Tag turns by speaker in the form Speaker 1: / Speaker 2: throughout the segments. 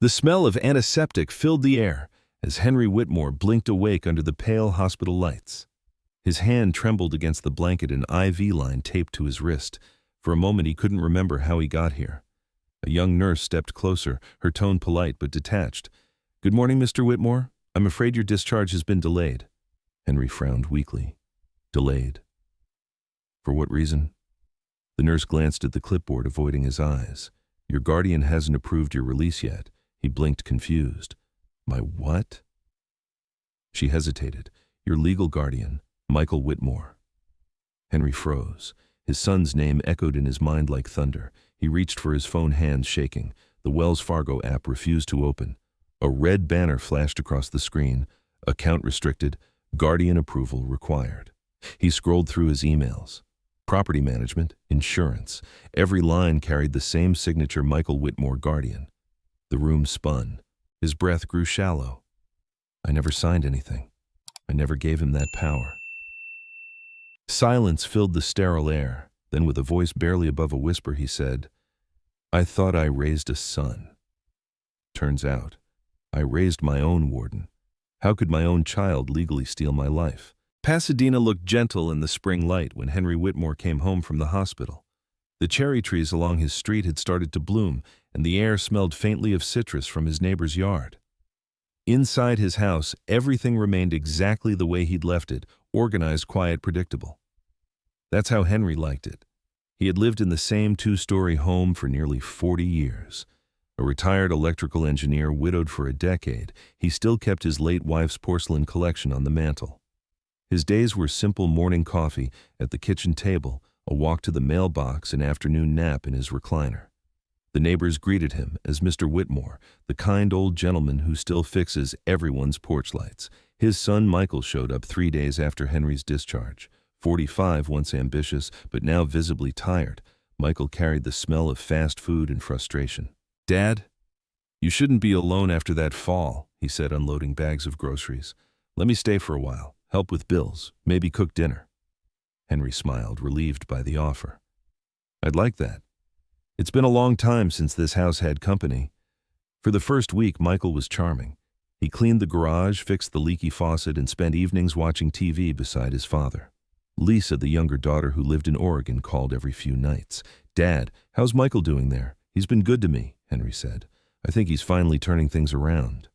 Speaker 1: The smell of antiseptic filled the air as Henry Whitmore blinked awake under the pale hospital lights. His hand trembled against the blanket, an IV line taped to his wrist. For a moment he couldn't remember how he got here. A young nurse stepped closer, her tone polite but detached. "Good morning, Mr. Whitmore. I'm afraid your discharge has been delayed." Henry frowned weakly. Delayed? For what reason? The nurse glanced at the clipboard, avoiding his eyes. "Your guardian hasn't approved your release yet." He blinked, confused. "My what?" She hesitated. "Your legal guardian, Michael Whitmore." Henry froze. His son's name echoed in his mind like thunder. He reached for his phone, hands shaking. The Wells Fargo app refused to open. A red banner flashed across the screen. Account restricted. Guardian approval required. He scrolled through his emails. Property management, insurance. Every line carried the same signature: Michael Whitmore, guardian. The room spun. His breath grew shallow. "I never signed anything. I never gave him that power." Silence filled the sterile air. Then, with a voice barely above a whisper, he said, "I thought I raised a son. Turns out, I raised my own warden. How could my own child legally steal my life?" Pasadena looked gentle in the spring light when Henry Whitmore came home from the hospital. The cherry trees along his street had started to bloom, and the air smelled faintly of citrus from his neighbor's yard. Inside his house, everything remained exactly the way he'd left it: organized, quiet, predictable. That's how Henry liked it. He had lived in the same two-story home for nearly 40 years. A retired electrical engineer, widowed for a decade, he still kept his late wife's porcelain collection on the mantel. His days were simple: morning coffee at the kitchen table, a walk to the mailbox, an afternoon nap in his recliner. The neighbors greeted him as Mr. Whitmore, the kind old gentleman who still fixes everyone's porch lights. His son Michael showed up 3 days after Henry's discharge. 45, once ambitious, but now visibly tired, Michael carried the smell of fast food and frustration. "Dad, you shouldn't be alone after that fall," he said, unloading bags of groceries. "Let me stay for a while, help with bills, maybe cook dinner." Henry smiled, relieved by the offer. "I'd like that. It's been a long time since this house had company." For the first week, Michael was charming. He cleaned the garage, fixed the leaky faucet, and spent evenings watching TV beside his father. Lisa, the younger daughter who lived in Oregon, called every few nights. "Dad, how's Michael doing there?" "He's been good to me," Henry said. "I think he's finally turning things around."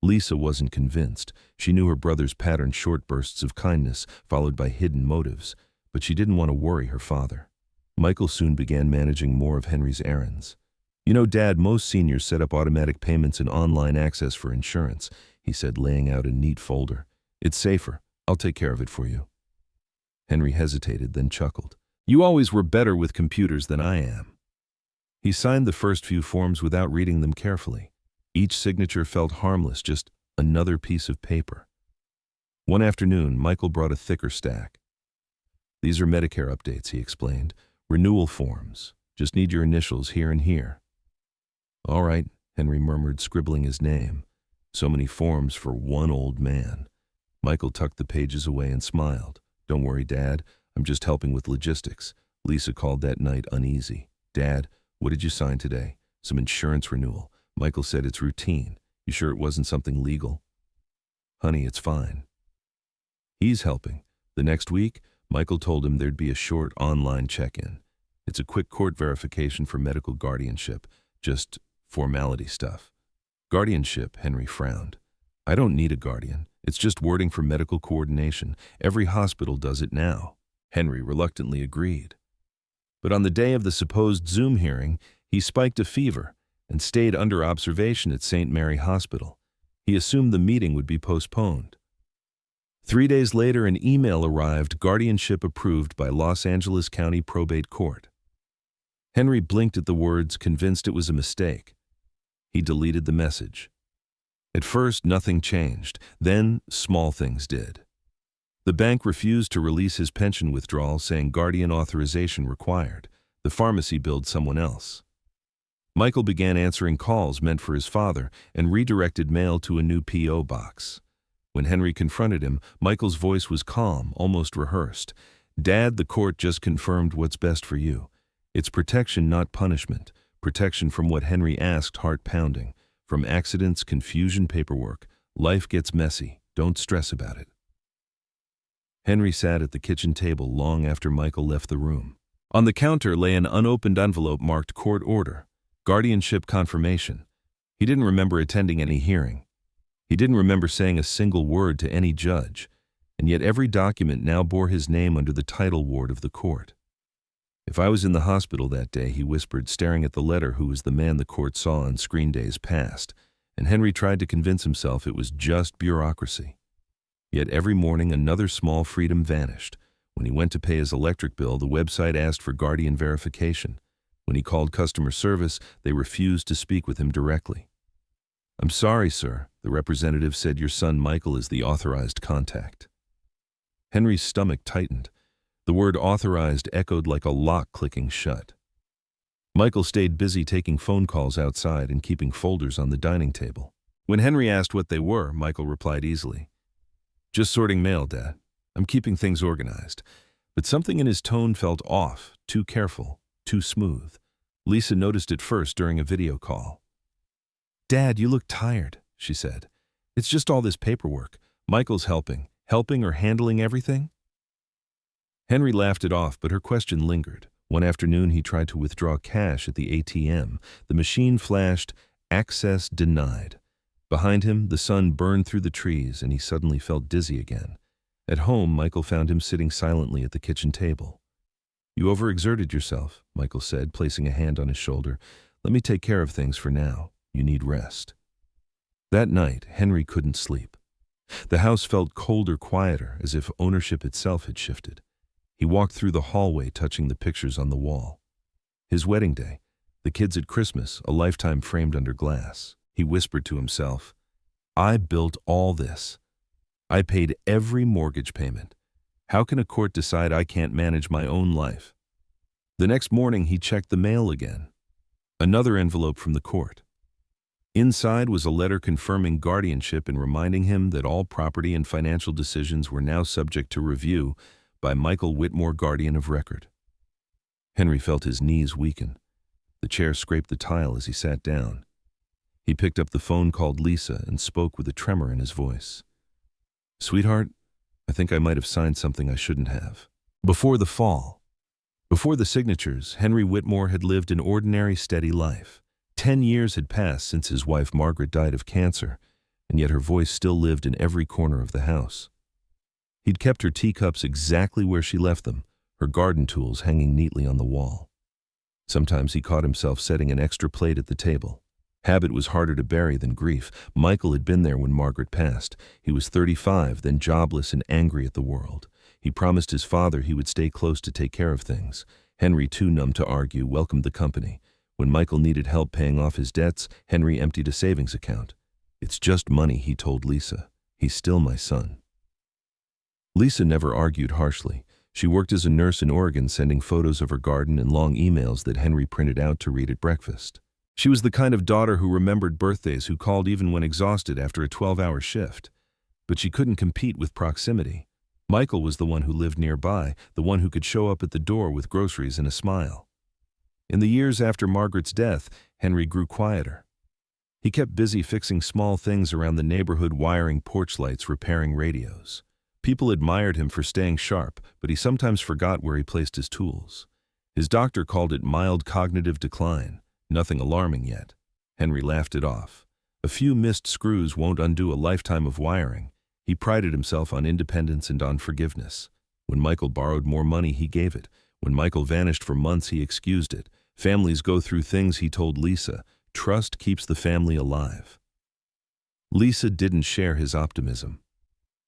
Speaker 1: Lisa wasn't convinced. She knew her brother's patterned short bursts of kindness, followed by hidden motives, but she didn't want to worry her father. Michael soon began managing more of Henry's errands. "You know, Dad, most seniors set up automatic payments and online access for insurance," he said, laying out a neat folder. "It's safer. I'll take care of it for you." Henry hesitated, then chuckled. "You always were better with computers than I am." He signed the first few forms without reading them carefully. Each signature felt harmless, just another piece of paper. One afternoon, Michael brought a thicker stack. "These are Medicare updates," he explained. "Renewal forms. Just need your initials here and here." "All right," Henry murmured, scribbling his name. So many forms for one old man. Michael tucked the pages away and smiled. "Don't worry, Dad. I'm just helping with logistics." Lisa called that night, uneasy. "Dad, what did you sign today?" "Some insurance renewal." Michael said, "It's routine. You sure it wasn't something legal?" "Honey, it's fine." He's helping. The next week, Michael told him there'd be a short online check-in. "It's a quick court verification for medical guardianship. Just formality stuff." "Guardianship," Henry frowned. "I don't need a guardian. It's just wording for medical coordination. Every hospital does it now." Henry reluctantly agreed. But on the day of the supposed Zoom hearing, he spiked a fever and stayed under observation at St. Mary Hospital. He assumed the meeting would be postponed. 3 days later, an email arrived: "Guardianship approved by Los Angeles County Probate Court." Henry blinked at the words, convinced it was a mistake. He deleted the message. At first, nothing changed. Then, small things did. The bank refused to release his pension withdrawal, saying guardian authorization required. The pharmacy billed someone else. Michael began answering calls meant for his father and redirected mail to a new P.O. box. When Henry confronted him, Michael's voice was calm, almost rehearsed. "Dad, the court just confirmed what's best for you. It's protection, not punishment. Protection from what?" Henry asked, heart pounding. From accidents, confusion, paperwork, life gets messy. Don't stress about it. Henry sat at the kitchen table long after Michael left the room. On the counter lay an unopened envelope marked court order, guardianship confirmation. He didn't remember attending any hearing. He didn't remember saying a single word to any judge, and yet every document now bore his name under the title ward of the court. If I was in the hospital that day, he whispered, staring at the letter, who was the man the court saw on screen days past, and Henry tried to convince himself it was just bureaucracy. Yet every morning another small freedom vanished. When he went to pay his electric bill, the website asked for guardian verification. When he called customer service, they refused to speak with him directly. "I'm sorry, sir," the representative said. "Your son Michael is the authorized contact." Henry's stomach tightened. The word authorized echoed like a lock clicking shut. Michael stayed busy taking phone calls outside and keeping folders on the dining table. When Henry asked what they were, Michael replied easily, "Just sorting mail, Dad. I'm keeping things organized." But something in his tone felt off, too careful, too smooth. Lisa noticed it first during a video call. "Dad, you look tired," she said. "It's just all this paperwork. Michael's helping or handling everything?" Henry laughed it off, but her question lingered. One afternoon, he tried to withdraw cash at the ATM. The machine flashed, "Access denied." Behind him, the sun burned through the trees, and he suddenly felt dizzy again. At home, Michael found him sitting silently at the kitchen table. "You overexerted yourself," Michael said, placing a hand on his shoulder. "Let me take care of things for now. You need rest." That night, Henry couldn't sleep. The house felt colder, quieter, as if ownership itself had shifted. He walked through the hallway, touching the pictures on the wall. His wedding day, the kids at Christmas, a lifetime framed under glass. He whispered to himself, "I built all this. I paid every mortgage payment. How can a court decide I can't manage my own life?" The next morning, he checked the mail again. Another envelope from the court. Inside was a letter confirming guardianship and reminding him that all property and financial decisions were now subject to review by Michael Whitmore, guardian of record. Henry felt his knees weaken. The chair scraped the tile as he sat down. He picked up the phone, called Lisa, and spoke with a tremor in his voice. "Sweetheart, I think I might have signed something I shouldn't have." Before the fall, before the signatures, Henry Whitmore had lived an ordinary, steady life. 10 years had passed since his wife Margaret died of cancer, and yet her voice still lived in every corner of the house. He'd kept her teacups exactly where she left them, her garden tools hanging neatly on the wall. Sometimes he caught himself setting an extra plate at the table. Habit was harder to bury than grief. Michael had been there when Margaret passed. He was 35, then jobless and angry at the world. He promised his father he would stay close to take care of things. Henry, too numb to argue, welcomed the company. When Michael needed help paying off his debts, Henry emptied a savings account. "It's just money," he told Lisa. "He's still my son." Lisa never argued harshly. She worked as a nurse in Oregon, sending photos of her garden and long emails that Henry printed out to read at breakfast. She was the kind of daughter who remembered birthdays, who called even when exhausted after a 12-hour shift. But she couldn't compete with proximity. Michael was the one who lived nearby, the one who could show up at the door with groceries and a smile. In the years after Margaret's death, Henry grew quieter. He kept busy fixing small things around the neighborhood, wiring porch lights, repairing radios. People admired him for staying sharp, but he sometimes forgot where he placed his tools. His doctor called it mild cognitive decline. Nothing alarming yet. Henry laughed it off. A few missed screws won't undo a lifetime of wiring. He prided himself on independence and on forgiveness. When Michael borrowed more money, he gave it. When Michael vanished for months, he excused it. Families go through things, he told Lisa. Trust keeps the family alive. Lisa didn't share his optimism.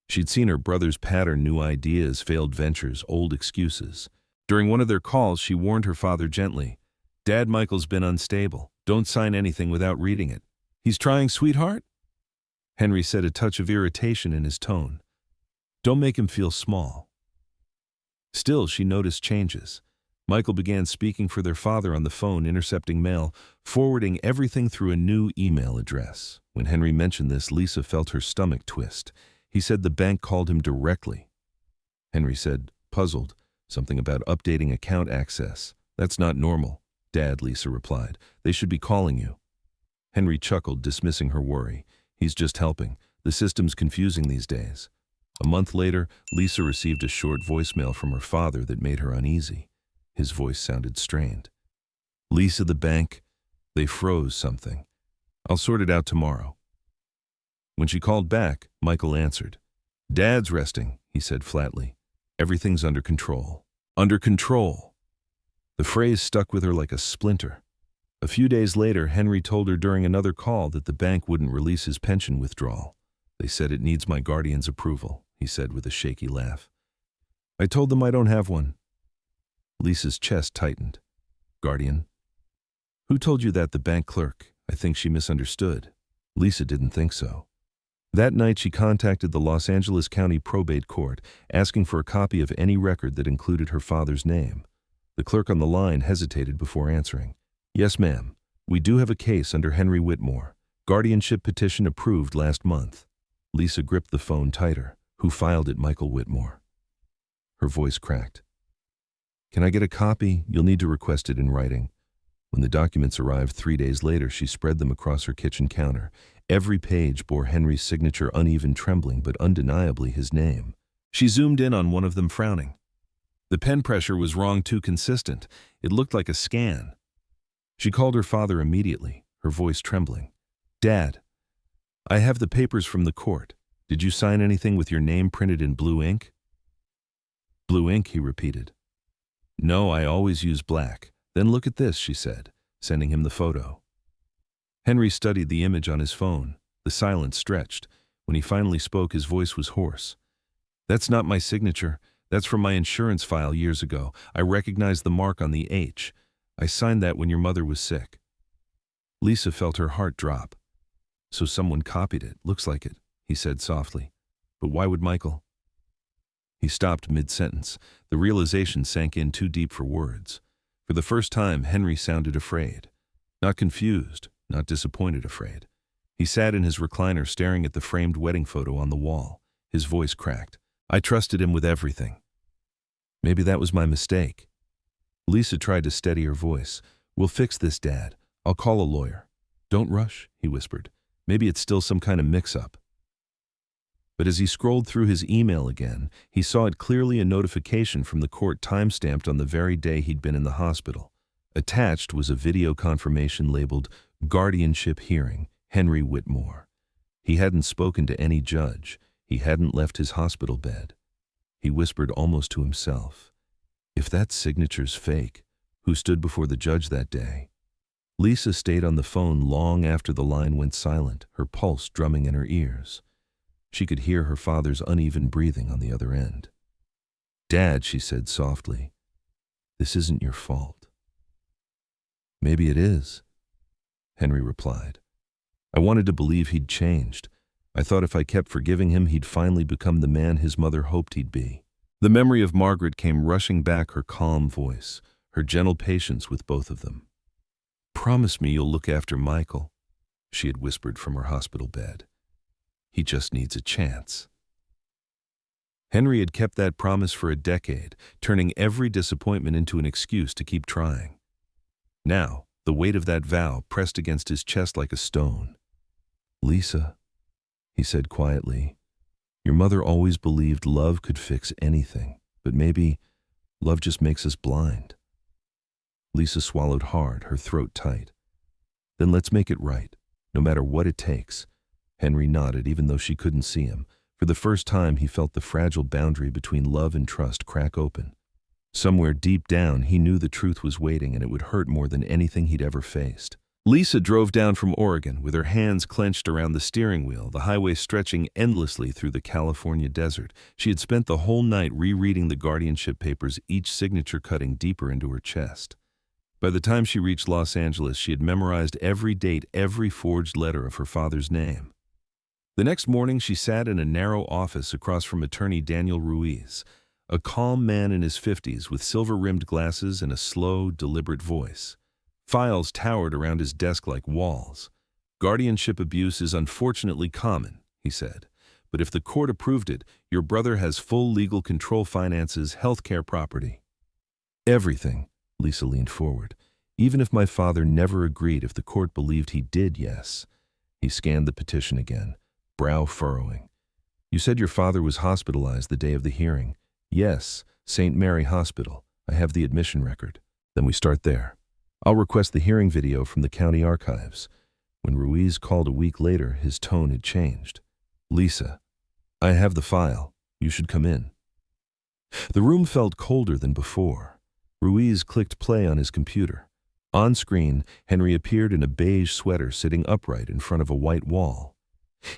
Speaker 1: She'd seen her brothers pattern new ideas, failed ventures, old excuses. During one of their calls, she warned her father gently, "Dad, Michael's been unstable. Don't sign anything without reading it." "He's trying, sweetheart?" Henry said, a touch of irritation in his tone. "Don't make him feel small." Still, she noticed changes. Michael began speaking for their father on the phone, intercepting mail, forwarding everything through a new email address. When Henry mentioned this, Lisa felt her stomach twist. He said the bank called him directly. Henry said, puzzled, something about updating account access. "That's not normal, Dad," Lisa replied. "They should be calling you." Henry chuckled, dismissing her worry. He's just helping. The system's confusing these days. A month later, Lisa received a short voicemail from her father that made her uneasy. His voice sounded strained. Lisa, the bank, they froze something. I'll sort it out tomorrow. When she called back, Michael answered. Dad's resting, he said flatly. Everything's under control. Under control. The phrase stuck with her like a splinter. A few days later, Henry told her during another call that the bank wouldn't release his pension withdrawal. They said it needs my guardian's approval, he said with a shaky laugh. I told them I don't have one. Lisa's chest tightened. Guardian? Who told you that? The bank clerk. I think she misunderstood. Lisa didn't think so. That night she contacted the Los Angeles County Probate Court, asking for a copy of any record that included her father's name. The clerk on the line hesitated before answering. Yes, ma'am. We do have a case under Henry Whitmore. Guardianship petition approved last month. Lisa gripped the phone tighter. Who filed it? Michael Whitmore. Her voice cracked. Can I get a copy? You'll need to request it in writing. When the documents arrived 3 days later, she spread them across her kitchen counter. Every page bore Henry's signature, uneven, trembling, but undeniably his name. She zoomed in on one of them, frowning. The pen pressure was wrong, too consistent. It looked like a scan. She called her father immediately, her voice trembling. Dad, I have the papers from the court. Did you sign anything with your name printed in blue ink? Blue ink, he repeated. No, I always use black. Then look at this, she said, sending him the photo. Henry studied the image on his phone. The silence stretched. When he finally spoke, his voice was hoarse. That's not my signature. That's from my insurance file years ago. I recognize the mark on the H. I signed that when your mother was sick. Lisa felt her heart drop. So someone copied it. Looks like it, he said softly. But why would Michael? He stopped mid-sentence. The realization sank in too deep for words. For the first time, Henry sounded afraid. Not confused, not disappointed, afraid. He sat in his recliner staring at the framed wedding photo on the wall. His voice cracked. I trusted him with everything. Maybe that was my mistake. Lisa tried to steady her voice. We'll fix this, Dad. I'll call a lawyer. Don't rush, he whispered. Maybe it's still some kind of mix-up. But as he scrolled through his email again, he saw it clearly, a notification from the court time-stamped on the very day he'd been in the hospital. Attached was a video confirmation labeled Guardianship Hearing, Henry Whitmore. He hadn't spoken to any judge. He hadn't left his hospital bed. He whispered almost to himself, if that signature's fake, who stood before the judge that day? Lisa stayed on the phone long after the line went silent, her pulse drumming in her ears. She could hear her father's uneven breathing on the other end. Dad, she said softly, this isn't your fault. Maybe it is, Henry replied. I wanted to believe he'd changed. I thought if I kept forgiving him, he'd finally become the man his mother hoped he'd be. The memory of Margaret came rushing back, her calm voice, her gentle patience with both of them. Promise me you'll look after Michael, she had whispered from her hospital bed. He just needs a chance. Henry had kept that promise for a decade, turning every disappointment into an excuse to keep trying. Now, the weight of that vow pressed against his chest like a stone. Lisa, he said quietly, your mother always believed love could fix anything, but maybe love just makes us blind. Lisa swallowed hard, her throat tight. Then let's make it right, no matter what it takes. Henry nodded, even though she couldn't see him. For the first time, he felt the fragile boundary between love and trust crack open. Somewhere deep down, he knew the truth was waiting, and it would hurt more than anything he'd ever faced. Lisa drove down from Oregon, with her hands clenched around the steering wheel, the highway stretching endlessly through the California desert. She had spent the whole night rereading the guardianship papers, each signature cutting deeper into her chest. By the time she reached Los Angeles, she had memorized every date, every forged letter of her father's name. The next morning, she sat in a narrow office across from attorney Daniel Ruiz, a calm man in his 50s with silver-rimmed glasses and a slow, deliberate voice. Files towered around his desk like walls. Guardianship abuse is unfortunately common, he said, but if the court approved it, your brother has full legal control, finances, healthcare, property. Everything, Lisa leaned forward. Even if my father never agreed, if the court believed he did, yes. He scanned the petition again, brow furrowing. You said your father was hospitalized the day of the hearing. Yes, St. Mary Hospital. I have the admission record. Then we start there. I'll request the hearing video from the county archives. When Ruiz called a week later, his tone had changed. Lisa, I have the file. You should come in. The room felt colder than before. Ruiz clicked play on his computer. On screen, Henry appeared in a beige sweater sitting upright in front of a white wall.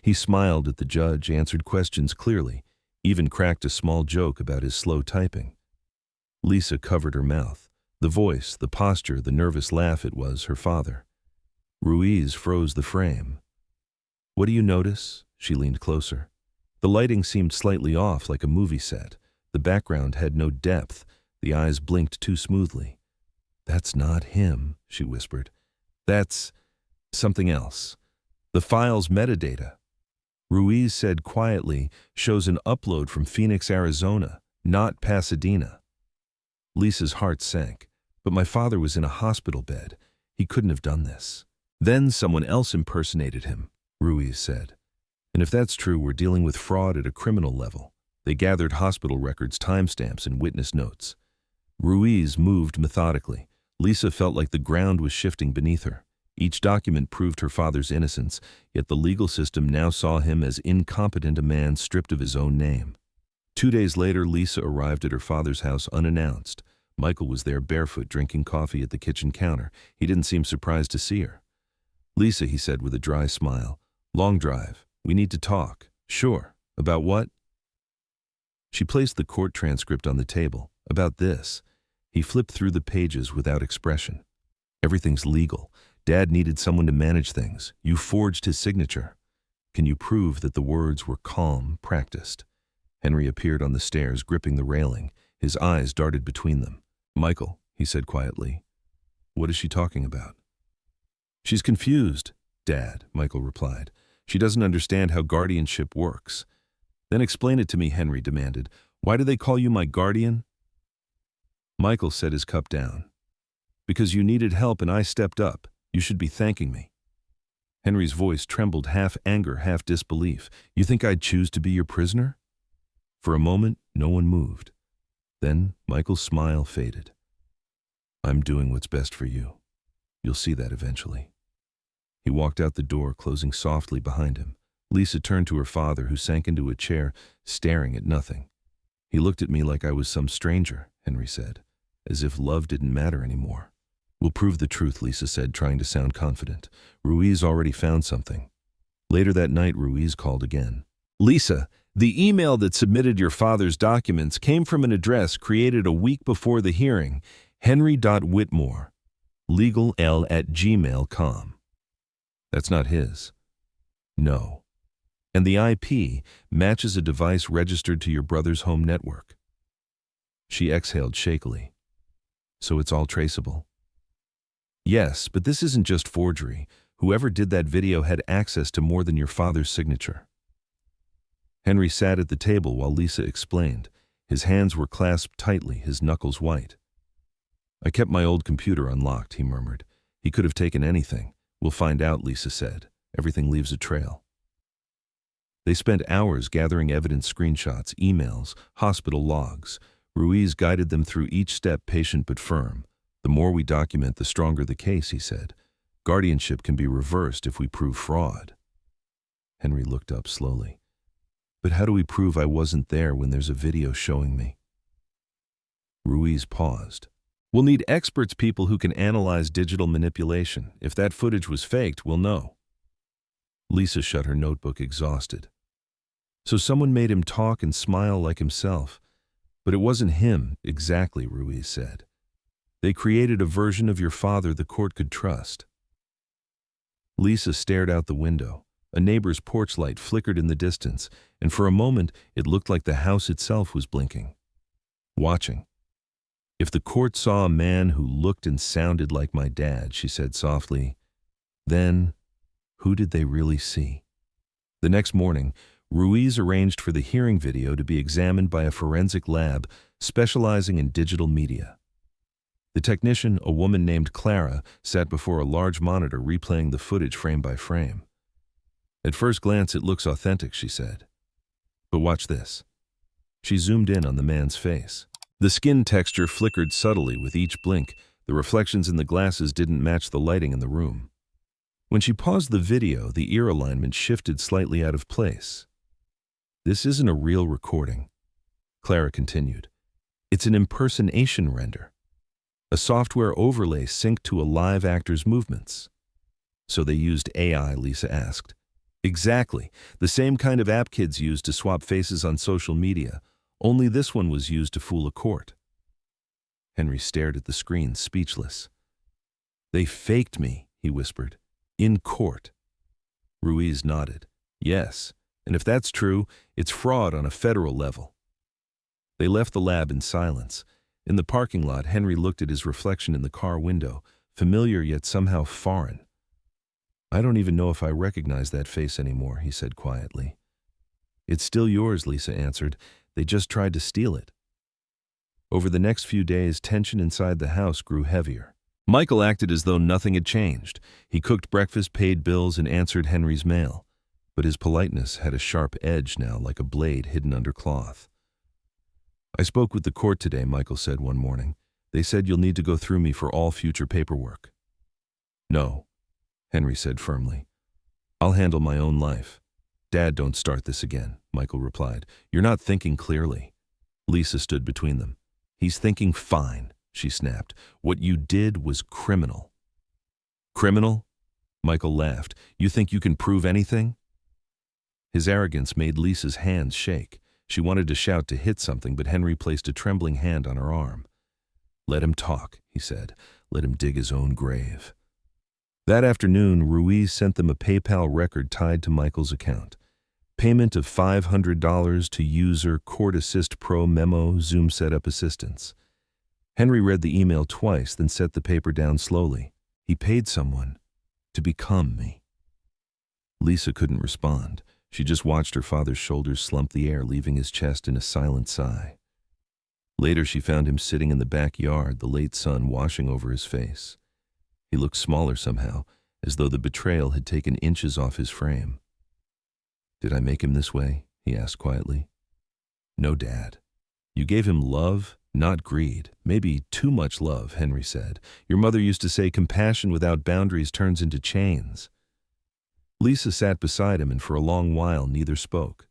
Speaker 1: He smiled at the judge, answered questions clearly, even cracked a small joke about his slow typing. Lisa covered her mouth. The voice, the posture, the nervous laugh, it was her father. Ruiz froze the frame. What do you notice? She leaned closer. The lighting seemed slightly off, like a movie set. The background had no depth. The eyes blinked too smoothly. That's not him, she whispered. That's something else. The file's metadata. Ruiz said quietly, shows an upload from Phoenix, Arizona, not Pasadena. Lisa's heart sank. But my father was in a hospital bed. He couldn't have done this. Then someone else impersonated him, Ruiz said. And if that's true, we're dealing with fraud at a criminal level. They gathered hospital records, timestamps, and witness notes. Ruiz moved methodically. Lisa felt like the ground was shifting beneath her. Each document proved her father's innocence, yet the legal system now saw him as incompetent, a man stripped of his own name. 2 days later, Lisa arrived at her father's house unannounced. Michael was there barefoot, drinking coffee at the kitchen counter. He didn't seem surprised to see her. Lisa, he said with a dry smile. Long drive. We need to talk. Sure. About what? She placed the court transcript on the table. About this. He flipped through the pages without expression. Everything's legal. Dad needed someone to manage things. You forged his signature. Can you prove that the words were calm, practiced? Henry appeared on the stairs, gripping the railing. His eyes darted between them. Michael, he said quietly. What is she talking about? She's confused, Dad, Michael replied. She doesn't understand how guardianship works. Then explain it to me, Henry demanded. Why do they call you my guardian? Michael set his cup down. Because you needed help and I stepped up. You should be thanking me. Henry's voice trembled, half anger, half disbelief. You think I'd choose to be your prisoner? For a moment, no one moved. Then Michael's smile faded. I'm doing what's best for you. You'll see that eventually. He walked out the door, closing softly behind him. Lisa turned to her father, who sank into a chair, staring at nothing. He looked at me like I was some stranger, Henry said, as if love didn't matter anymore. We'll prove the truth, Lisa said, trying to sound confident. Ruiz already found something. Later that night, Ruiz called again. Lisa, the email that submitted your father's documents came from an address created a week before the hearing, Henry.Whitmore, legal@gmail.com. That's not his. No. And the IP matches a device registered to your brother's home network. She exhaled shakily. So it's all traceable? Yes, but this isn't just forgery. Whoever did that video had access to more than your father's signature. Henry sat at the table while Lisa explained. His hands were clasped tightly, his knuckles white. I kept my old computer unlocked, he murmured. He could have taken anything. We'll find out, Lisa said. Everything leaves a trail. They spent hours gathering evidence, screenshots, emails, hospital logs. Ruiz guided them through each step, patient but firm. The more we document, the stronger the case, he said. Guardianship can be reversed if we prove fraud. Henry looked up slowly. But how do we prove I wasn't there when there's a video showing me? Ruiz paused. We'll need experts, people who can analyze digital manipulation. If that footage was faked, we'll know. Lisa shut her notebook, exhausted. So someone made him talk and smile like himself. But it wasn't him, exactly, Ruiz said. They created a version of your father the court could trust. Lisa stared out the window. A neighbor's porch light flickered in the distance, and for a moment it looked like the house itself was blinking. Watching. If the court saw a man who looked and sounded like my dad, she said softly, then who did they really see? The next morning, Ruiz arranged for the hearing video to be examined by a forensic lab specializing in digital media. The technician, a woman named Clara, sat before a large monitor replaying the footage frame by frame. At first glance, it looks authentic, she said. But watch this. She zoomed in on the man's face. The skin texture flickered subtly with each blink. The reflections in the glasses didn't match the lighting in the room. When she paused the video, the ear alignment shifted slightly out of place. This isn't a real recording, Clara continued. It's an impersonation render. A software overlay synced to a live actor's movements. So they used AI, Lisa asked. Exactly. The same kind of app kids use to swap faces on social media, only this one was used to fool a court. Henry stared at the screen, speechless. They faked me, he whispered. In court. Ruiz nodded. Yes, and if that's true, it's fraud on a federal level. They left the lab in silence. In the parking lot, Henry looked at his reflection in the car window, familiar yet somehow foreign. I don't even know if I recognize that face anymore, he said quietly. It's still yours, Lisa answered. They just tried to steal it. Over the next few days, tension inside the house grew heavier. Michael acted as though nothing had changed. He cooked breakfast, paid bills, and answered Henry's mail. But his politeness had a sharp edge now, like a blade hidden under cloth. I spoke with the court today, Michael said one morning. They said you'll need to go through me for all future paperwork. No, Henry said firmly. I'll handle my own life. Dad, don't start this again, Michael replied. You're not thinking clearly. Lisa stood between them. He's thinking fine, she snapped. What you did was criminal. Criminal? Michael laughed. You think you can prove anything? His arrogance made Lisa's hands shake. She wanted to shout, to hit something, but Henry placed a trembling hand on her arm. Let him talk, he said. Let him dig his own grave. That afternoon, Ruiz sent them a PayPal record tied to Michael's account. Payment of $500 to user Court Assist Pro Memo Zoom Setup Assistance. Henry read the email twice, then set the paper down slowly. He paid someone to become me. Lisa couldn't respond. She just watched her father's shoulders slump the air, leaving his chest in a silent sigh. Later, she found him sitting in the backyard, the late sun washing over his face. He looked smaller somehow, as though the betrayal had taken inches off his frame. Did I make him this way? He asked quietly. No, Dad. You gave him love, not greed. Maybe too much love, Henry said. Your mother used to say compassion without boundaries turns into chains. Lisa sat beside him, and for a long while neither spoke.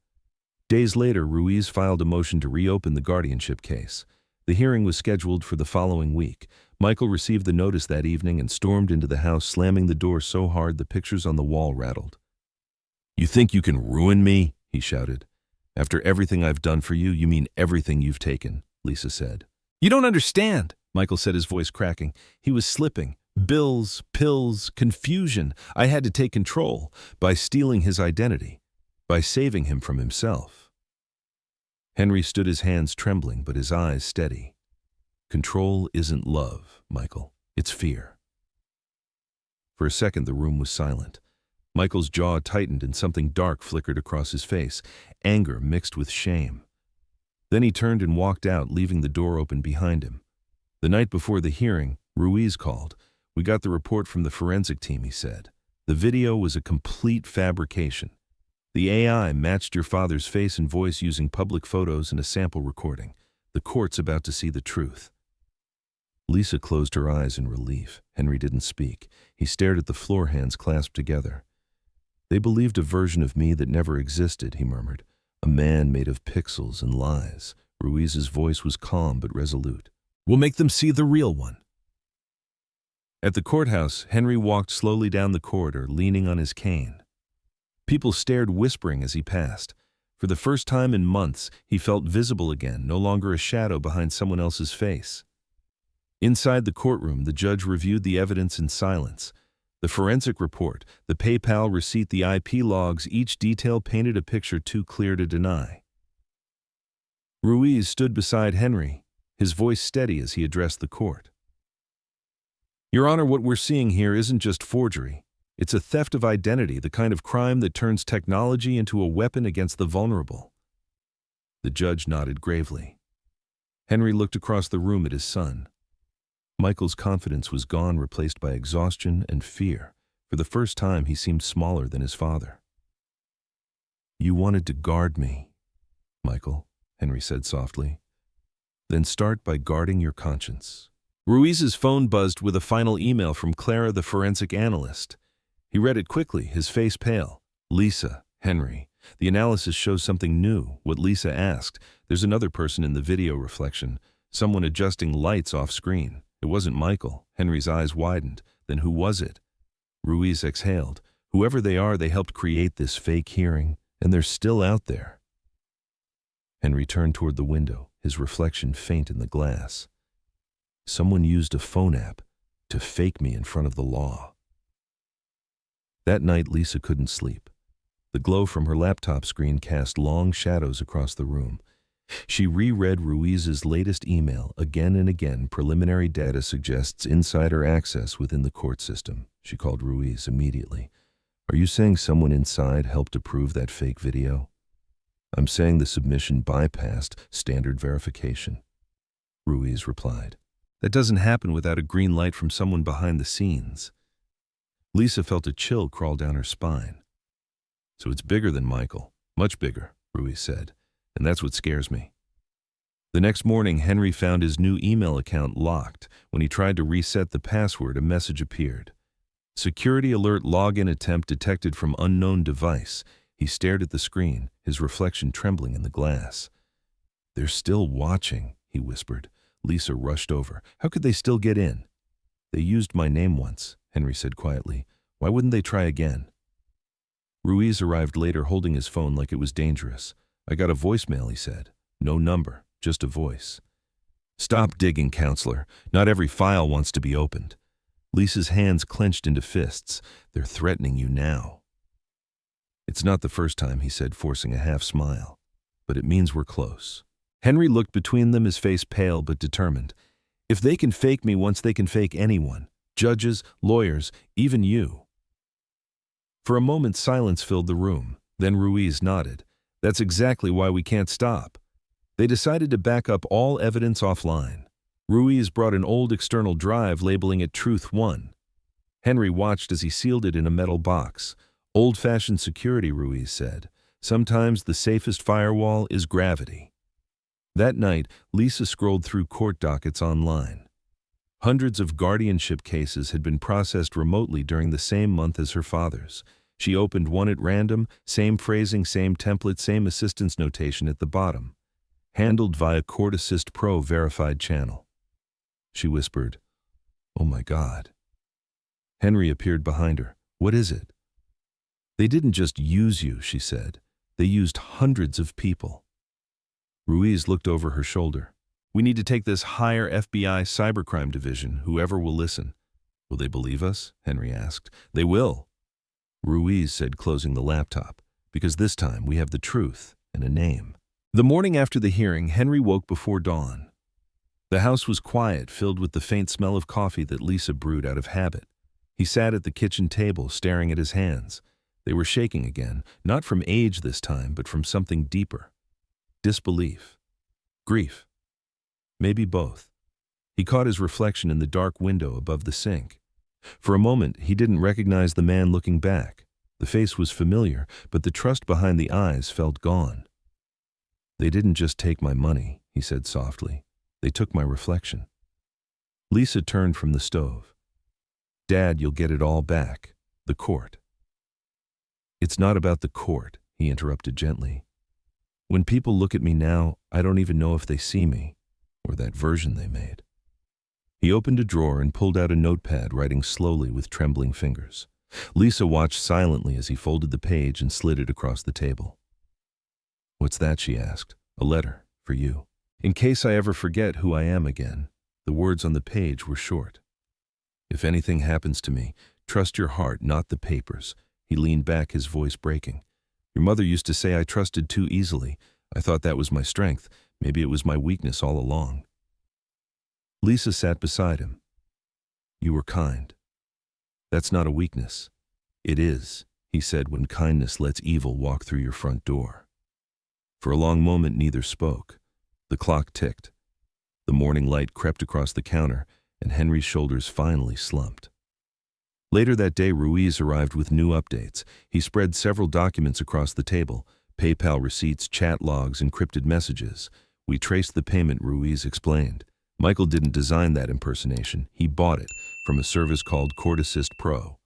Speaker 1: Days later, Ruiz filed a motion to reopen the guardianship case. The hearing was scheduled for the following week. Michael received the notice that evening and stormed into the house, slamming the door so hard the pictures on the wall rattled. You think you can ruin me? He shouted. After everything I've done for you, you mean everything you've taken, Lisa said. You don't understand, Michael said, his voice cracking. He was slipping. Bills, pills, confusion. I had to take control by stealing his identity, by saving him from himself. Henry stood, his hands trembling, but his eyes steady. Control isn't love, Michael. It's fear. For a second, the room was silent. Michael's jaw tightened and something dark flickered across his face, anger mixed with shame. Then he turned and walked out, leaving the door open behind him. The night before the hearing, Ruiz called. We got the report from the forensic team, he said. The video was a complete fabrication. The AI matched your father's face and voice using public photos and a sample recording. The court's about to see the truth. Lisa closed her eyes in relief. Henry didn't speak. He stared at the floor, hands clasped together. They believed a version of me that never existed, he murmured. A man made of pixels and lies. Ruiz's voice was calm but resolute. We'll make them see the real one. At the courthouse, Henry walked slowly down the corridor, leaning on his cane. People stared, whispering as he passed. For the first time in months, he felt visible again, no longer a shadow behind someone else's face. Inside the courtroom, the judge reviewed the evidence in silence. The forensic report, the PayPal receipt, the IP logs, each detail painted a picture too clear to deny. Ruiz stood beside Henry, his voice steady as he addressed the court. Your Honor, what we're seeing here isn't just forgery. It's a theft of identity, the kind of crime that turns technology into a weapon against the vulnerable. The judge nodded gravely. Henry looked across the room at his son. Michael's confidence was gone, replaced by exhaustion and fear. For the first time, he seemed smaller than his father. "You wanted to guard me, Michael," Henry said softly. "Then start by guarding your conscience." Ruiz's phone buzzed with a final email from Clara, the forensic analyst. He read it quickly, his face pale. "Lisa, Henry, the analysis shows something new." What Lisa asked, "There's another person in the video reflection, someone adjusting lights off screen." It wasn't Michael. Henry's eyes widened. Then who was it? Ruiz exhaled. "Whoever they are, they helped create this fake hearing, and they're still out there." Henry turned toward the window, his reflection faint in the glass. "Someone used a phone app to fake me in front of the law." That night, Lisa couldn't sleep. The glow from her laptop screen cast long shadows across the room. She reread Ruiz's latest email again and again. "Preliminary data suggests insider access within the court system." She called Ruiz immediately. "Are you saying someone inside helped approve that fake video?" "I'm saying the submission bypassed standard verification," Ruiz replied. "That doesn't happen without a green light from someone behind the scenes." Lisa felt a chill crawl down her spine. "So it's bigger than Michael. Much bigger," Ruiz said. "And that's what scares me." The next morning, Henry found his new email account locked. When he tried to reset the password, a message appeared. "Security alert, login attempt detected from unknown device." He stared at the screen, his reflection trembling in the glass. "They're still watching," he whispered. Lisa rushed over. "How could they still get in?" "They used my name once," Henry said quietly. "Why wouldn't they try again?" Ruiz arrived later, holding his phone like it was dangerous. "I got a voicemail," he said. "No number, just a voice." "Stop digging, counselor. Not every file wants to be opened." Lisa's hands clenched into fists. "They're threatening you now." "It's not the first time," he said, forcing a half smile. "But it means we're close." Henry looked between them, his face pale but determined. "If they can fake me once, they can fake anyone. Judges, lawyers, even you." For a moment, silence filled the room. Then Ruiz nodded. "That's exactly why we can't stop." They decided to back up all evidence offline. Ruiz brought an old external drive, labeling it Truth 1. Henry watched as he sealed it in a metal box. "Old-fashioned security," Ruiz said. "Sometimes the safest firewall is gravity." That night, Lisa scrolled through court dockets online. Hundreds of guardianship cases had been processed remotely during the same month as her father's. She opened one at random, same phrasing, same template, same assistance notation at the bottom. "Handled via Court Assist Pro verified channel." She whispered, "Oh my God." Henry appeared behind her. "What is it?" "They didn't just use you," she said. "They used hundreds of people." Ruiz looked over her shoulder. "We need to take this higher FBI cybercrime division, whoever will listen." "Will they believe us?" Henry asked. "They will," Ruiz said, closing the laptop, "because this time we have the truth and a name." The morning after the hearing, Henry woke before dawn. The house was quiet, filled with the faint smell of coffee that Lisa brewed out of habit. He sat at the kitchen table, staring at his hands. They were shaking again, not from age this time, but from something deeper. Disbelief. Grief. Maybe both. He caught his reflection in the dark window above the sink. For a moment, he didn't recognize the man looking back. The face was familiar, but the trust behind the eyes felt gone. "They didn't just take my money," he said softly. "They took my reflection." Lisa turned from the stove. "Dad, you'll get it all back. The court." "It's not about the court," he interrupted gently. "When people look at me now, I don't even know if they see me, or that version they made." He opened a drawer and pulled out a notepad, writing slowly with trembling fingers. Lisa watched silently as he folded the page and slid it across the table. "What's that?" she asked. "A letter, for you. In case I ever forget who I am again." The words on the page were short. "If anything happens to me, trust your heart, not the papers." He leaned back, his voice breaking. "Your mother used to say I trusted too easily. I thought that was my strength. Maybe it was my weakness all along." Lisa sat beside him. "You were kind. That's not a weakness." "It is," he said, "when kindness lets evil walk through your front door." For a long moment, neither spoke. The clock ticked. The morning light crept across the counter. and Henry's shoulders finally slumped. Later that day, Ruiz arrived with new updates. He spread several documents across the table: PayPal receipts, chat logs, encrypted messages. "We traced the payment," Ruiz explained. "Michael didn't design that impersonation. He bought it from a service called Court Assist Pro."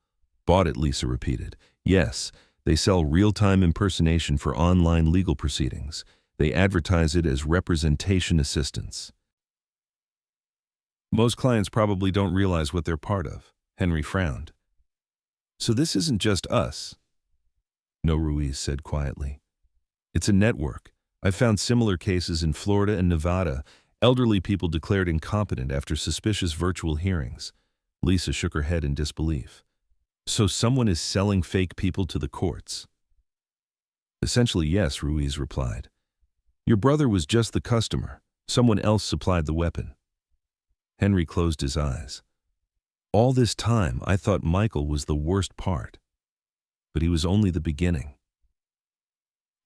Speaker 1: "Bought it," Lisa repeated. "Yes, they sell real-time impersonation for online legal proceedings. They advertise it as representation assistance." "Most clients probably don't realize what they're part of." Henry frowned. "So this isn't just us?" "No," Ruiz said quietly. "It's a network. I've found similar cases in Florida and Nevada. Elderly people declared incompetent after suspicious virtual hearings." Lisa shook her head in disbelief. "So someone is selling fake people to the courts?" "Essentially, yes," Ruiz replied. "Your brother was just the customer. Someone else supplied the weapon." Henry closed his eyes. "All this time, I thought Michael was the worst part. But he was only the beginning."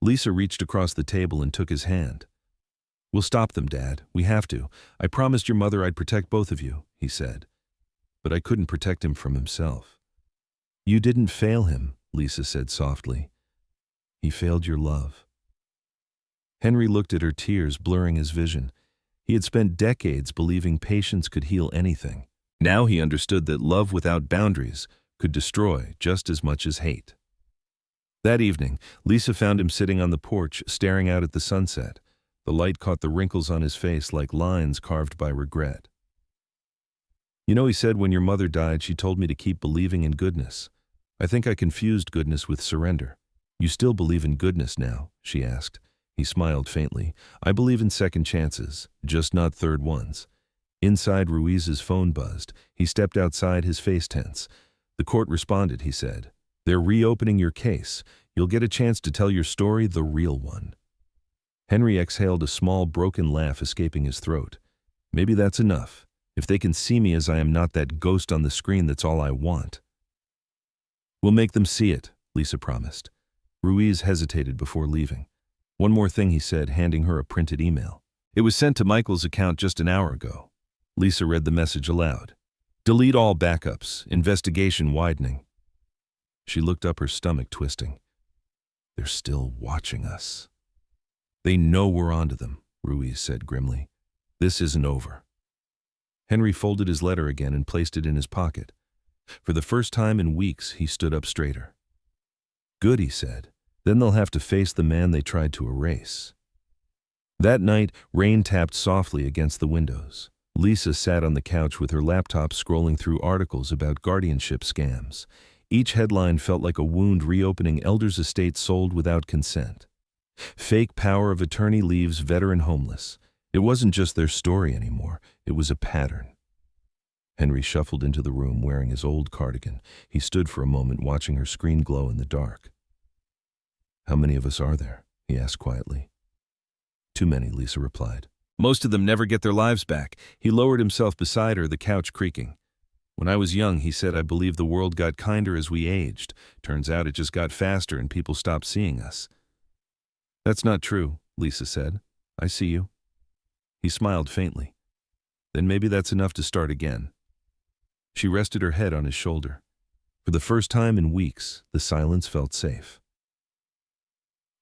Speaker 1: Lisa reached across the table and took his hand. "We'll stop them, Dad. We have to. I promised your mother I'd protect both of you," he said. "But I couldn't protect him from himself." "You didn't fail him," Lisa said softly. "He failed your love." Henry looked at her, tears blurring his vision. He had spent decades believing patience could heal anything. Now he understood that love without boundaries could destroy just as much as hate. That evening, Lisa found him sitting on the porch, staring out at the sunset. The light caught the wrinkles on his face like lines carved by regret. "You know," he said, "when your mother died, she told me to keep believing in goodness. I think I confused goodness with surrender." "You still believe in goodness now?" she asked. He smiled faintly. "I believe in second chances, just not third ones." Inside, Ruiz's phone buzzed. He stepped outside, his face tense. "The court responded," he said. "They're reopening your case. You'll get a chance to tell your story, the real one." Henry exhaled, a small, broken laugh escaping his throat. "Maybe that's enough. If they can see me as I am, not that ghost on the screen, that's all I want." "We'll make them see it," Lisa promised. Ruiz hesitated before leaving. "One more thing," he said, handing her a printed email. "It was sent to Michael's account just an hour ago." Lisa read the message aloud. "Delete all backups. Investigation widening." She looked up, her stomach twisting. "They're still watching us." "They know we're onto them," Ruiz said grimly. "This isn't over." Henry folded his letter again and placed it in his pocket. For the first time in weeks, he stood up straighter. "Good," he said. "Then they'll have to face the man they tried to erase." That night, rain tapped softly against the windows. Lisa sat on the couch with her laptop, scrolling through articles about guardianship scams. Each headline felt like a wound reopening: elder's estate sold without consent. Fake power of attorney leaves veteran homeless. It wasn't just their story anymore. It was a pattern. Henry shuffled into the room wearing his old cardigan. He stood for a moment, watching her screen glow in the dark. "How many of us are there?" he asked quietly. "Too many," Lisa replied. "Most of them never get their lives back." He lowered himself beside her, the couch creaking. "When I was young," he said, "I believed the world got kinder as we aged. Turns out it just got faster and people stopped seeing us." "That's not true," Lisa said. "I see you." He smiled faintly. "Then maybe that's enough to start again." She rested her head on his shoulder. For the first time in weeks, the silence felt safe.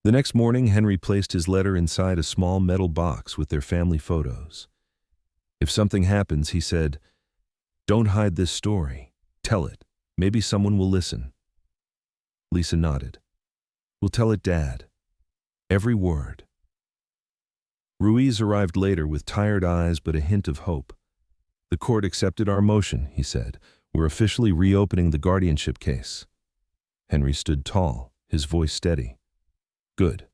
Speaker 1: The next morning, Henry placed his letter inside a small metal box with their family photos. "If something happens," he said, "don't hide this story. Tell it. Maybe someone will listen." Lisa nodded. "We'll tell it, Dad. Every word." Ruiz arrived later with tired eyes but a hint of hope. "The court accepted our motion," he said. "We're officially reopening the guardianship case." Henry stood tall, his voice steady. "Good.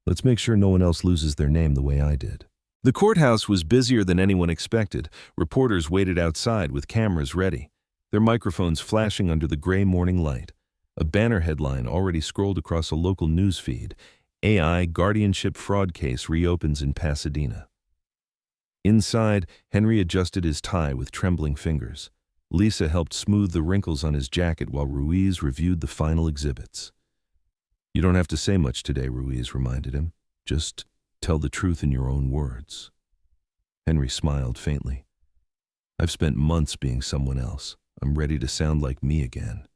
Speaker 1: Let's make sure no one else loses their name the way I did." The courthouse was busier than anyone expected. Reporters waited outside with cameras ready, their microphones flashing under the gray morning light. A banner headline already scrolled across a local news feed: "AI guardianship fraud case reopens in Pasadena." Inside, Henry adjusted his tie with trembling fingers. Lisa helped smooth the wrinkles on his jacket while Ruiz reviewed the final exhibits. "You don't have to say much today," Ruiz reminded him. "Just tell the truth in your own words." Henry smiled faintly. I've spent months being someone else. I'm ready to sound like me again.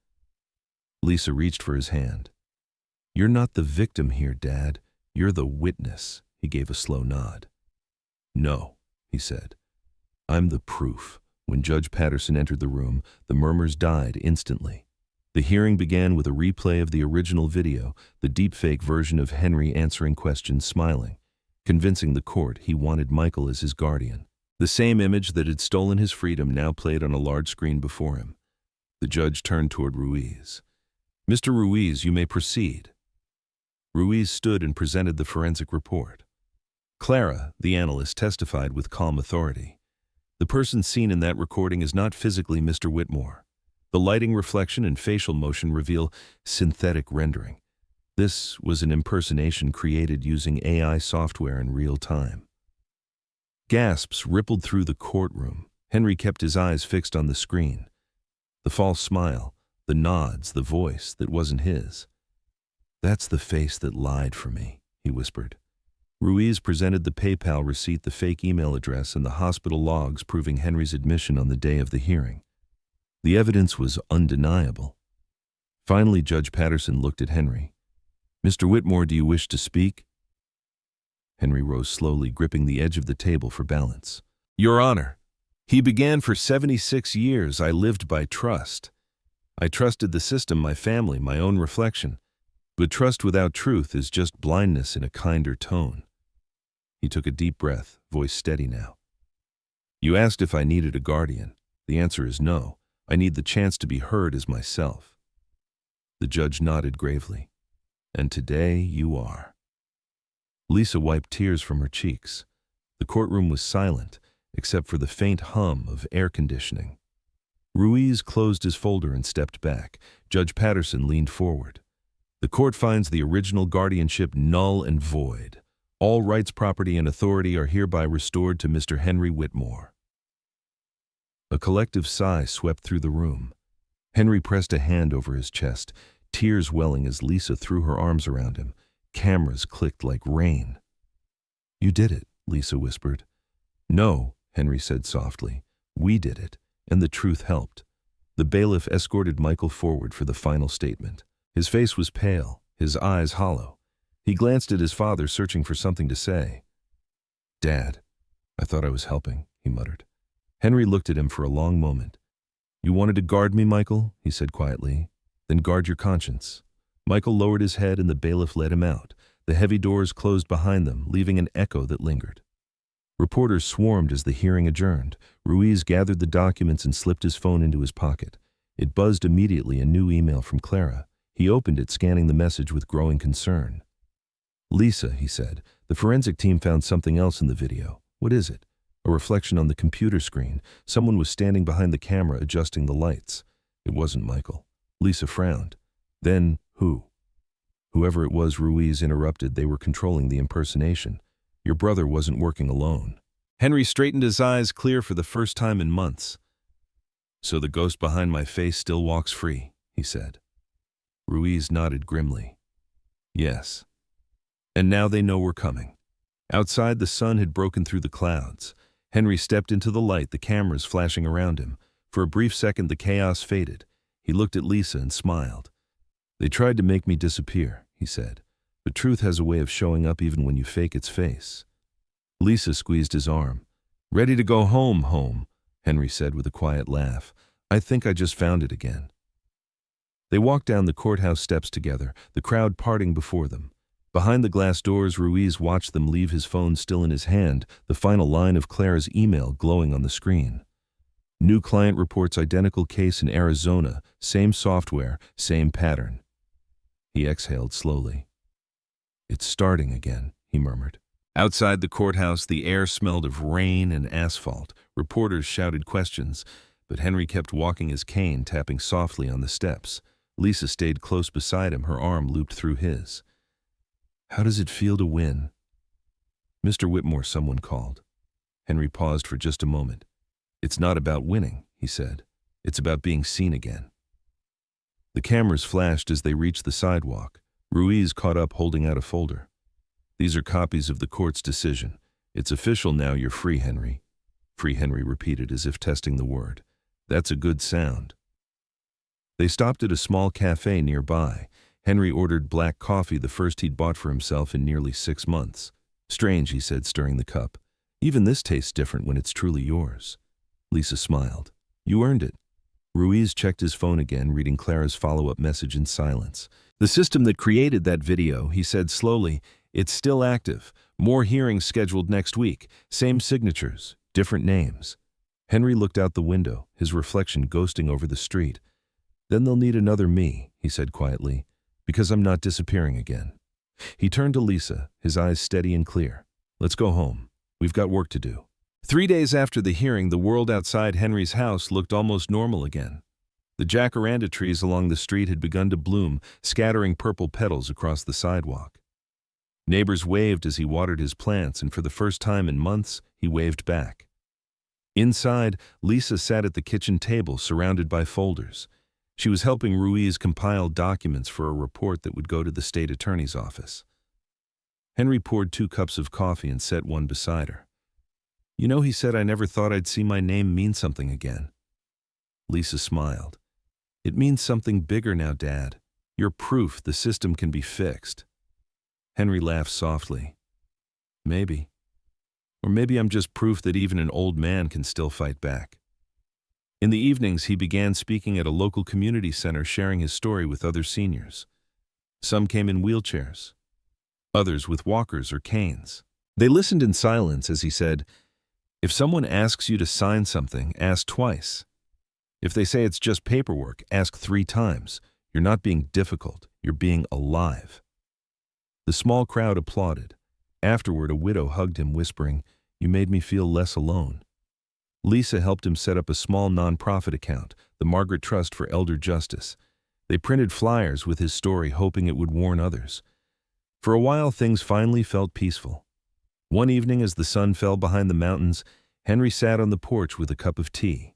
Speaker 1: Lisa reached for his hand. You're not the victim here, Dad. You're the witness. He gave a slow nod. No, he said. I'm the proof. When Judge Patterson entered the room, the murmurs died instantly. The hearing began with a replay of the original video, the deepfake version of Henry answering questions smiling, convincing the court he wanted Michael as his guardian. The same image that had stolen his freedom now played on a large screen before him. The judge turned toward Ruiz. Mr. Ruiz, you may proceed. Ruiz stood and presented the forensic report. Clara, the analyst, testified with calm authority. The person seen in that recording is not physically Mr. Whitmore. The lighting, reflection, and facial motion reveal synthetic rendering. This was an impersonation created using AI software in real time. Gasps rippled through the courtroom. Henry kept his eyes fixed on the screen. The false smile, the nods, the voice that wasn't his. That's the face that lied for me, he whispered. Ruiz presented the PayPal receipt, the fake email address, and the hospital logs proving Henry's admission on the day of the hearing. The evidence was undeniable. Finally, Judge Patterson looked at Henry. Mr. Whitmore, do you wish to speak? Henry rose slowly, gripping the edge of the table for balance. Your Honor, he began for 76 years. I lived by trust. I trusted the system, my family, my own reflection. But trust without truth is just blindness in a kinder tone. He took a deep breath, voice steady now. You asked if I needed a guardian. The answer is no. I need the chance to be heard as myself. The judge nodded gravely. And today you are. Lisa wiped tears from her cheeks. The courtroom was silent, except for the faint hum of air conditioning. Ruiz closed his folder and stepped back. Judge Patterson leaned forward. The court finds the original guardianship null and void. All rights, property, and authority are hereby restored to Mr. Henry Whitmore. A collective sigh swept through the room. Henry pressed a hand over his chest, tears welling as Lisa threw her arms around him. Cameras clicked like rain. You did it, Lisa whispered. No, Henry said softly. We did it, and the truth helped. The bailiff escorted Michael forward for the final statement. His face was pale, his eyes hollow. He glanced at his father, searching for something to say. Dad, I thought I was helping, he muttered. Henry looked at him for a long moment. You wanted to guard me, Michael, he said quietly. Then guard your conscience. Michael lowered his head and the bailiff led him out. The heavy doors closed behind them, leaving an echo that lingered. Reporters swarmed as the hearing adjourned. Ruiz gathered the documents and slipped his phone into his pocket. It buzzed immediately, a new email from Clara. He opened it, scanning the message with growing concern. Lisa, he said, the forensic team found something else in the video. What is it? A reflection on the computer screen. Someone was standing behind the camera adjusting the lights. It wasn't Michael. Lisa frowned. Then, who? Whoever it was, Ruiz interrupted. They were controlling the impersonation. Your brother wasn't working alone. Henry straightened his eyes clear for the first time in months. So the ghost behind my face still walks free, he said. Ruiz nodded grimly. Yes. And now they know we're coming. Outside, the sun had broken through the clouds. Henry stepped into the light, the cameras flashing around him. For a brief second, the chaos faded. He looked at Lisa and smiled. They tried to make me disappear, he said. But truth has a way of showing up even when you fake its face. Lisa squeezed his arm. Ready to go home, Henry said with a quiet laugh. I think I just found it again. They walked down the courthouse steps together, the crowd parting before them. Behind the glass doors, Ruiz watched them leave, his phone still in his hand, the final line of Clara's email glowing on the screen. New client reports identical case in Arizona, same software, same pattern. He exhaled slowly. It's starting again, he murmured. Outside the courthouse, the air smelled of rain and asphalt. Reporters shouted questions, but Henry kept walking his cane, tapping softly on the steps. Lisa stayed close beside him, her arm looped through his. How does it feel to win? Mr. Whitmore, someone called. Henry paused for just a moment. It's not about winning, he said. It's about being seen again. The cameras flashed as they reached the sidewalk. Ruiz caught up, holding out a folder. These are copies of the court's decision. It's official now, you're free, Henry. Free Henry repeated as if testing the word. That's a good sound. They stopped at a small cafe nearby. Henry ordered black coffee, the first he'd bought for himself in nearly 6 months. Strange, he said, stirring the cup. Even this tastes different when it's truly yours. Lisa smiled. You earned it. Ruiz checked his phone again, reading Clara's follow-up message in silence. The system that created that video, he said slowly, it's still active. More hearings scheduled next week. Same signatures, different names. Henry looked out the window, his reflection ghosting over the street. Then they'll need another me, he said quietly, because I'm not disappearing again. He turned to Lisa, his eyes steady and clear. Let's go home. We've got work to do. 3 days after the hearing, the world outside Henry's house looked almost normal again. The jacaranda trees along the street had begun to bloom, scattering purple petals across the sidewalk. Neighbors waved as he watered his plants, and for the first time in months, he waved back. Inside, Lisa sat at the kitchen table, surrounded by folders. She was helping Ruiz compile documents for a report that would go to the state attorney's office. Henry poured 2 cups of coffee and set one beside her. You know, he said, I never thought I'd see my name mean something again. Lisa smiled. It means something bigger now, Dad. You're proof the system can be fixed. Henry laughed softly. Maybe. Or maybe I'm just proof that even an old man can still fight back. In the evenings, he began speaking at a local community center, sharing his story with other seniors. Some came in wheelchairs, others with walkers or canes. They listened in silence as he said, if someone asks you to sign something, ask twice. If they say it's just paperwork, ask 3 times. You're not being difficult, you're being alive. The small crowd applauded. Afterward, a widow hugged him, whispering, You made me feel less alone. Lisa helped him set up a small nonprofit account, the Margaret Trust for Elder Justice. They printed flyers with his story, hoping it would warn others. For a while, things finally felt peaceful. One evening, as the sun fell behind the mountains, Henry sat on the porch with a cup of tea.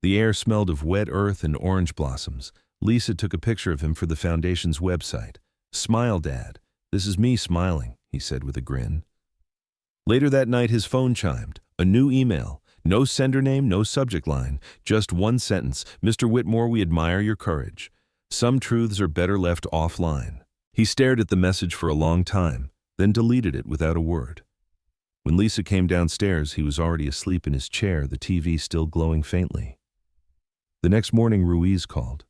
Speaker 1: The air smelled of wet earth and orange blossoms. Lisa took a picture of him for the foundation's website. Smile, Dad. This is me smiling, he said with a grin. Later that night, his phone chimed. A new email. No sender name, no subject line. Just one sentence. Mr. Whitmore, we admire your courage. Some truths are better left offline. He stared at the message for a long time, then deleted it without a word. When Lisa came downstairs, he was already asleep in his chair, the TV still glowing faintly. The next morning, Ruiz called.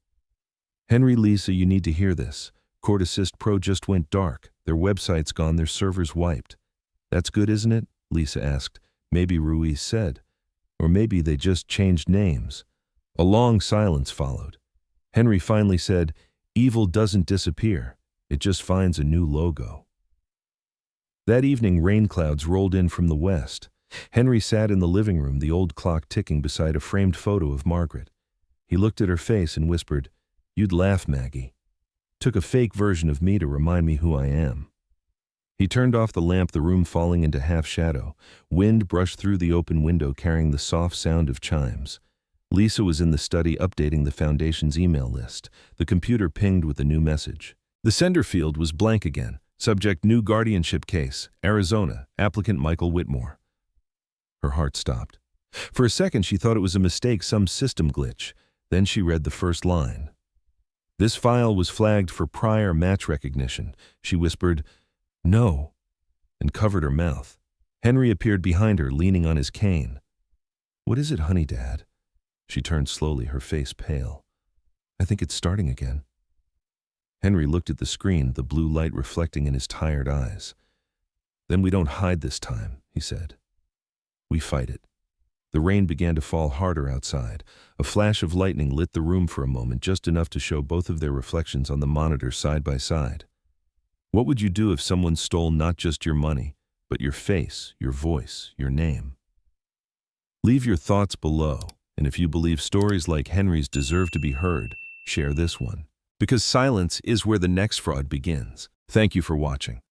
Speaker 1: Henry, Lisa, you need to hear this. Court Assist Pro just went dark. Their website's gone, their servers wiped. That's good, isn't it? Lisa asked. Maybe, Ruiz said. Or maybe they just changed names. A long silence followed. Henry finally said, Evil doesn't disappear. It just finds a new logo. That evening, rain clouds rolled in from the west. Henry sat in the living room, the old clock ticking beside a framed photo of Margaret. He looked at her face and whispered, You'd laugh, Maggie. Took a fake version of me to remind me who I am. He turned off the lamp, the room falling into half shadow. Wind brushed through the open window, carrying the soft sound of chimes. Lisa was in the study updating the foundation's email list. The computer pinged with a new message. The sender field was blank again. Subject: New Guardianship Case, Arizona, applicant Michael Whitmore. Her heart stopped. For a second, she thought it was a mistake, some system glitch. Then she read the first line. This file was flagged for prior match recognition. She whispered, No, and covered her mouth. Henry appeared behind her, leaning on his cane. What is it, honey, Dad? She turned slowly, her face pale. I think it's starting again. Henry looked at the screen, the blue light reflecting in his tired eyes. Then we don't hide this time, he said. We fight it. The rain began to fall harder outside. A flash of lightning lit the room for a moment, just enough to show both of their reflections on the monitor side by side. What would you do if someone stole not just your money, but your face, your voice, your name? Leave your thoughts below, and if you believe stories like Henry's deserve to be heard, share this one. Because silence is where the next fraud begins. Thank you for watching.